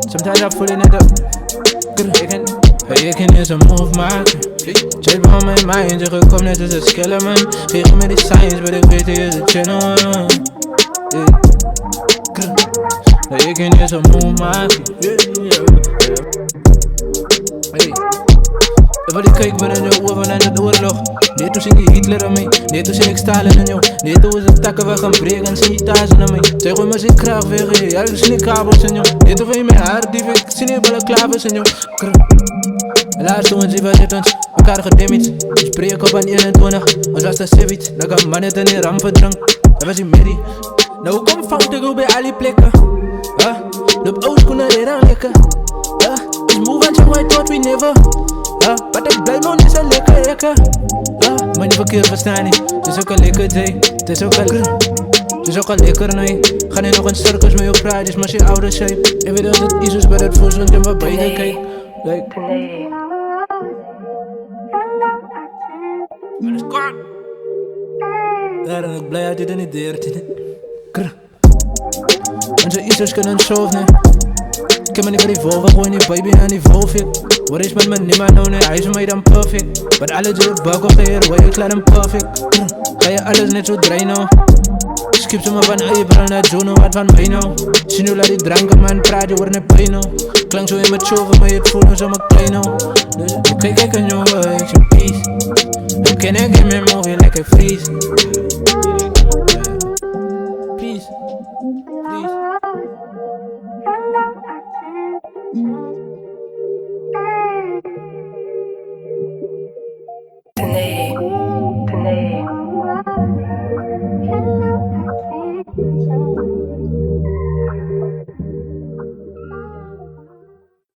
Sometimes I'm pulling it up. Ik kan eens een move maken. Chase begon mijn mind, zeg ik kom net als een skeleman. Geef me die science, maar ik weet je is een genuine. Ik kan eens een move maken. Wat ik kijk binnen je oren en het oorlog. Nee, toen zing je Hitler aan mij. Nee, toen zing ik Stalin aan jou. Nee, toen is het takken we gaan breken. Zie je thuis aan mij. Zeg gewoon maar ik graag weg. Ja, ik zie niet kabels aan jou. Nee, toen vind je mijn haar dief. Ik zie niet ballen klavers aan jou. Helaas toen zie wat dit ons elkaar gedimmied. Spreek op aan 21. Ons was de civic. Dat kan man het in die ram verdrank. Dat was die Mary. Nou kom fout ik op bij al die plekken. Loop oldschool naar de rang lekker. Is move on so I thought we never. Wat ik blij man is een lekker. Maar niet verkeerd verstaan niet. Het is ook een lekker day. Het is ook een lekker nee. Ga nu nog een circus met je praat, is maar je oude shape. Ik weet dat het Isus bij het voedsel en we beide kijken. Maar is kort. Daar ben ik blij dat je er niet deert. Onze Isus kunnen zo nee. Ik heb me niet voor die volven, gooi die baby aan die volfik. Wat is met me nimmer nou nee, hij is mij dan perfect. Wat alles doet bak op de heer, waar je klaar en perfect. Ga je alles net zo draaien nou. Skip ze me van April naar June, wat van mij nou. Zie nu laat die dranken man, praat je wordt net pijn nou. Klank zo in mijn choven, maar je voelt zo maar klein nou. Dus ik kijk aan jongen, ik zeg peace. Ik ken ik in mijn movie like a freeze. Peace, please.